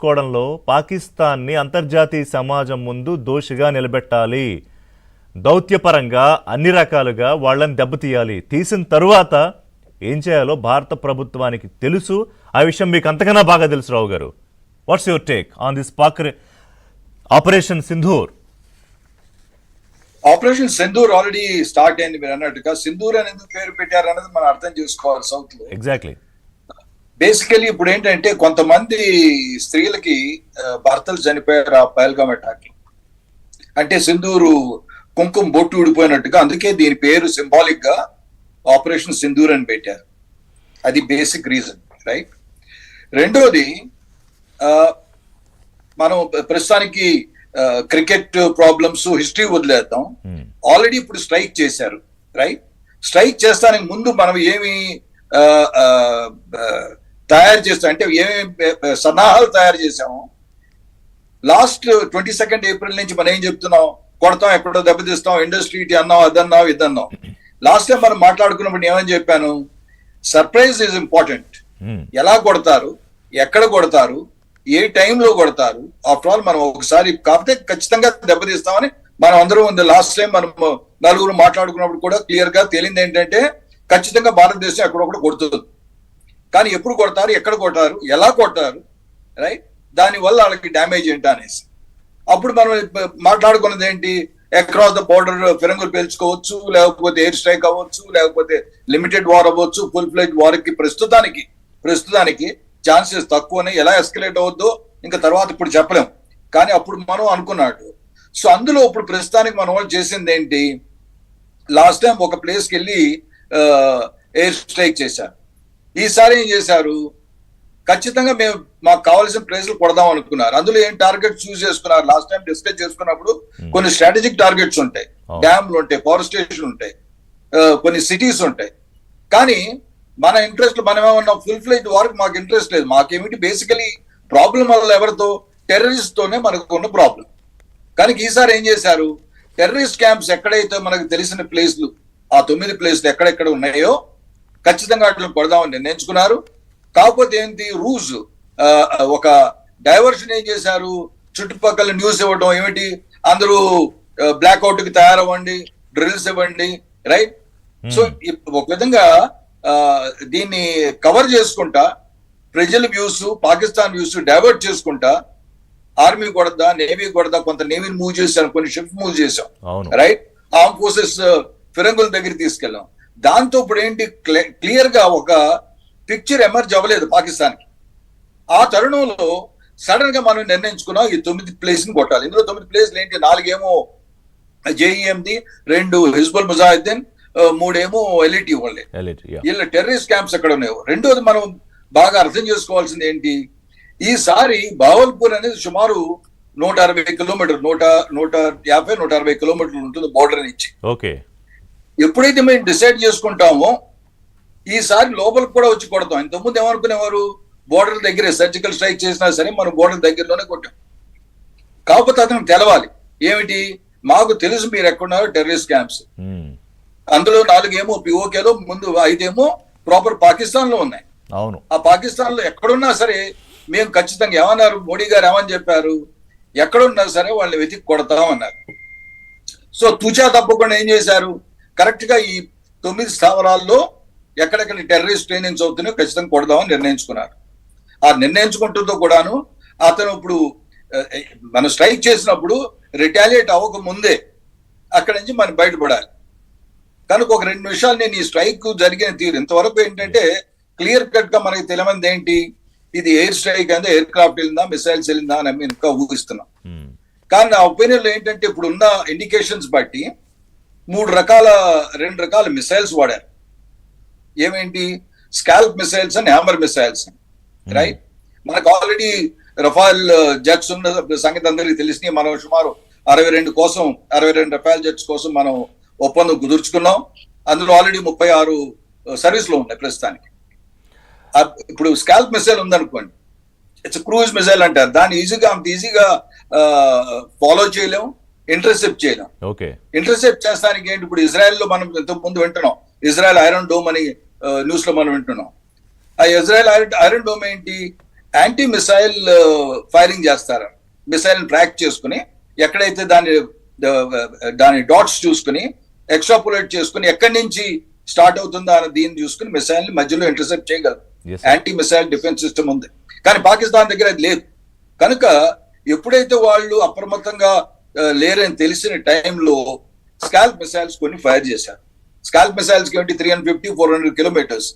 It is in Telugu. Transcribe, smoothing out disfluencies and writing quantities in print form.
తీసుకోవడంలో పాకిస్తాన్ని అంతర్జాతీయ సమాజం ముందు దోషిగా నిలబెట్టాలి. దౌత్యపరంగా అన్ని రకాలుగా వాళ్ళని దెబ్బతీయాలి. తీసిన తరువాత ఏం చేయాలో భారత ప్రభుత్వానికి తెలుసు. ఆ విషయం మీకు అంతకన్నా బాగా తెలుసు రావు గారు. What's your take on this operation Sindoor? Operation Sindoor already start అయింది. మీరు అన్నట్టుగా సింధూర్ అని ఎందుకు పేరు పెట్టారు అన్నది మనం అర్థం చేసుకోవాలి సౌత్ లో. ఎగ్జాక్ట్లీ. బేసికలీ ఇప్పుడు ఏంటంటే కొంతమంది స్త్రీలకి భర్తలు చనిపోయారు ఆ పహల్గామ్ అటాక్. అంటే సింధూరు కుంకుమ బొట్టు ఊడిపోయినట్టుగా, అందుకే దీని పేరు సింబాలిక్ గా ఆపరేషన్ సింధూర్ అని పెట్టారు. అది బేసిక్ రీజన్, రైట్? రెండోది, మనం ప్రస్తుతానికి క్రికెట్ ప్రాబ్లమ్స్ హిస్టరీ వదిలేద్దాం. ఆల్రెడీ ఇప్పుడు స్ట్రైక్ చేశారు, రైట్? స్ట్రైక్ చేస్తానికి ముందు మనం ఏమి తయారు చేస్తాం అంటే ఏమి సన్నాహాలు తయారు చేసాము. లాస్ట్ 22 ఏప్రిల్ నుంచి మనం ఏం చెప్తున్నాం? కొడతాం, ఎక్కడో దెబ్బతీస్తాం, ఇండస్ట్రీ ఇటు అన్నాం, అదన్నాం, ఇదన్నాం. లాస్ట్ టైం మనం మాట్లాడుకున్నప్పుడు ఏమని చెప్పాను? Surprise is important. ఎలా కొడతారు, ఎక్కడ కొడతారు, ఏ టైంలో కొడతారు, ఆఫ్టర్ ఆల్ మనం ఒకసారి కాకపోతే ఖచ్చితంగా దెబ్బతీస్తామని మనం అందరం లాస్ట్ టైం మనం నలుగురు మాట్లాడుకున్నప్పుడు కూడా క్లియర్ గా తేలింది ఏంటంటే ఖచ్చితంగా భారతదేశం ఎక్కడొక్కడ కొడుతుంది. కానీ ఎప్పుడు కొడతారు, ఎక్కడ కొడతారు, ఎలా కొడతారు, రైట్? దాని వల్ల వాళ్ళకి డ్యామేజ్ ఏంటి అనేసి అప్పుడు మనం మాట్లాడుకున్నది ఏంటి? అక్రాస్ ద బోర్డర్ ఫిరంగులు పేల్చుకోవచ్చు, లేకపోతే ఎయిర్ స్ట్రైక్ అవ్వచ్చు, లేకపోతే లిమిటెడ్ వార్ అవ్వచ్చు, ఫుల్ ఫ్లెడ్జ్ వార్ కి ప్రస్తుతానికి ఛాన్సెస్ తక్కువనే. ఎలా ఎస్కలేట్ అవద్దో ఇంకా తర్వాత ఇప్పుడు చెప్పలేం. కానీ అప్పుడు మనం అనుకున్నట్టు. సో అందులో ఇప్పుడు ప్రస్తుతానికి మన వాళ్ళు చేసింది ఏంటి? లాస్ట్ టైం ఒక ప్లేస్కి వెళ్ళి ఎయిర్ స్ట్రైక్ చేశారు. ఈసారి ఏం చేశారు? ఖచ్చితంగా మేము మాకు కావాల్సిన ప్లేస్లు కొడదాం అనుకున్నారు. అందులో ఏం టార్గెట్ చూస్ చేసుకున్నారు? లాస్ట్ టైం డిస్కస్ చేసుకున్నప్పుడు కొన్ని స్ట్రాటజిక్ టార్గెట్స్ ఉంటాయి, డ్యామ్లు ఉంటాయి, పవర్ స్టేషన్ ఉంటాయి, కొన్ని సిటీస్ ఉంటాయి. కానీ మన ఇంట్రెస్ట్ మనం ఏమన్నా ఫుల్ ఫ్లెడ్జ్ వారికి మాకు ఇంట్రెస్ట్ లేదు. మాకేమిటి బేసికలీ ప్రాబ్లం వల్ల ఎవరితో? టెర్రరిస్ట్ తోనే మనకు ఉన్న ప్రాబ్లం. కానీ ఈసారి ఏం చేశారు? టెర్రరిస్ట్ క్యాంప్స్ ఎక్కడైతే మనకు తెలిసిన ప్లేస్లు, ఆ 9 ప్లేస్లు ఎక్కడెక్కడ ఉన్నాయో ఖచ్చితంగా వాటిని కొడదామని నిర్ణయించుకున్నారు. కాకపోతే ఏంటి రూల్స్, ఒక డైవర్షన్ ఏం చేశారు? చుట్టుపక్కల న్యూస్ ఇవ్వడం ఏమిటి? అందరూ బ్లాక్అవుట్ కి తయారవ్వండి, డ్రిల్స్ ఇవ్వండి, రైట్? సో ఒక విధంగా దీన్ని కవర్ చేసుకుంటా ప్రజల వ్యూస్, పాకిస్తాన్ వ్యూస్ డైవర్ట్ చేసుకుంటా ఆర్మీ కొడదా, నేవీ కొడదా, కొంత నేవీని మూవ్ చేశాం, కొన్ని షిప్ మూవ్ చేశాం, రైట్? ఆర్మ్ ఫోర్సెస్ ఫిరంగుల దగ్గర తీసుకెళ్ళాం. దాంతో ఇప్పుడు ఏంటి? క్లియర్ గా ఒక పిక్చర్ ఎమర్జ్ అవ్వలేదు పాకిస్తాన్ కి. ఆ తరుణంలో సడన్ గా మనం నిర్ణయించుకున్నాం ఈ 9 ప్లేస్ ని కొట్టాలి. ఇందులో 9 ప్లేస్లు ఏంటి? 4 ఏమో జేఈఎంది, 2 హిజ్బుల్ ముజాహిద్దీన్, 3 ఏమో ఎల్ఈటి వాళ్ళే. వీళ్ళ టెర్రరిస్ట్ క్యాంప్స్ ఎక్కడ ఉన్నాయో. రెండోది మనం బాగా అర్థం చేసుకోవాల్సింది ఏంటి? ఈసారి బావల్పూర్ అనేది సుమారు 160 కిలోమీటర్లు, 150-160 కిలోమీటర్లు ఉంటుంది బోర్డర్ నుంచి. ఎప్పుడైతే మేము డిసైడ్ చేసుకుంటామో ఈసారి లోపలికి కూడా వచ్చి కొడతాం. ఇంతకుముందు ఏమనుకునేవారు? బోర్డర్ దగ్గరే సర్జికల్ స్ట్రైక్ చేసినా సరే మనం బోర్డర్ దగ్గరలోనే కొట్టాం. కాకపోతే అతనికి తెలవాలి ఏమిటి? మాకు తెలుసు మీరు ఎక్కడున్నారో టెర్రరిస్ట్ క్యాంప్స్. అందులో 4 ఏమో పిఓకేలో, ముందు 5 ఏమో ప్రాపర్ పాకిస్తాన్ లో ఉన్నాయి. ఆ పాకిస్తాన్ లో ఎక్కడున్నా సరే మేము ఖచ్చితంగా ఏమన్నారు? మోడీ గారు ఏమని చెప్పారు? ఎక్కడున్నా సరే వాళ్ళని వెతికి కొడతామన్నారు. సో తుచా తప్పకుండా ఏం చేశారు? కరెక్ట్ గా ఈ 9 స్థావరాల్లో ఎక్కడెక్కడ టెర్రరిస్ట్ ట్రైనింగ్స్ అవుతున్నాయో ఖచ్చితంగా కొడదామని నిర్ణయించుకున్నారు. ఆ నిర్ణయించుకుంటుందో కూడాను అతను ఇప్పుడు మనం స్ట్రైక్ చేసినప్పుడు రిటాలియేట్ అవ్వక ముందే అక్కడి నుంచి మనం బయటపడాలి. కనుక ఒక 2 నిమిషాలు నేను ఈ స్ట్రైక్ జరిగిన తీరు ఇంతవరకు ఏంటంటే క్లియర్ కట్ గా మనకి తెలియమంది ఏంటి? ఇది ఎయిర్ స్ట్రైక్ అంటే ఎయిర్ క్రాఫ్ట్ వెళ్ళిందా, మిసైల్స్ వెళ్ళిందా అని మేము ఇంకా ఊహిస్తున్నాం. కానీ నా ఒపీనియన్ ఏంటంటే ఇప్పుడు ఉన్న ఇండికేషన్స్ బట్టి 2 రకాల మిసైల్స్ వాడారు. ఏమేంటి? SCALP missiles and hammer missiles, right? మనకు ఆల్రెడీ రఫాల్ జెట్స్ ఉన్న సంగతి అందరికీ తెలిసి మనం సుమారు 62 రఫాల్ జెట్స్ కోసం మనం ఒప్పందం కుదుర్చుకున్నాం. అందులో ఆల్రెడీ 36 సర్వీస్ లో ఉన్నాయి ప్రస్తుతానికి. ఇప్పుడు స్కాల్ప్ మిసైల్ ఉందనుకోండి, ఇట్స్ క్రూజ్ మిసైల్ అంటారు. దాన్ని అంత ఈజీగా ఫాలో చేయలేము, ఇంటర్సెప్ట్ చేయలేం. ఇంటర్సెప్ట్ చేస్తానికి ఏంటి? ఇప్పుడు ఇజ్రాయెల్ లో మనం ఇంతకు ముందు వింటున్నాం, ఇజ్రాయెల్ ఐరన్ డోమ్ అని న్యూస్ లో మనం వింటున్నాం. ఆ ఇజ్రాయెల్ ఐరన్ డోమ్ ఏంటి? యాంటీ మిసైల్ ఫైరింగ్ చేస్తారు. మిసైల్ ట్రాక్ చేసుకుని ఎక్కడైతే దాని డాట్స్ చూసుకుని ఎక్స్ట్రాపులేట్ చేసుకుని ఎక్కడి నుంచి స్టార్ట్ అవుతుందో దీన్ని చూసుకుని మిసైల్ మధ్యలో ఇంటర్సెప్ట్ చేయగలరు. Yes, sir. Anti missile defence system ఉంది, కానీ పాకిస్తాన్ దగ్గర అది లేదు. కనుక ఎప్పుడైతే వాళ్ళు అప్రమత్తంగా లేరని తెలిసిన టైంలో స్కాల్ప్ మిసైల్స్ కొన్ని ఫైర్ చేశారు. స్కాల్ప్ మిసైల్స్ కి 350-400 కిలోమీటర్స్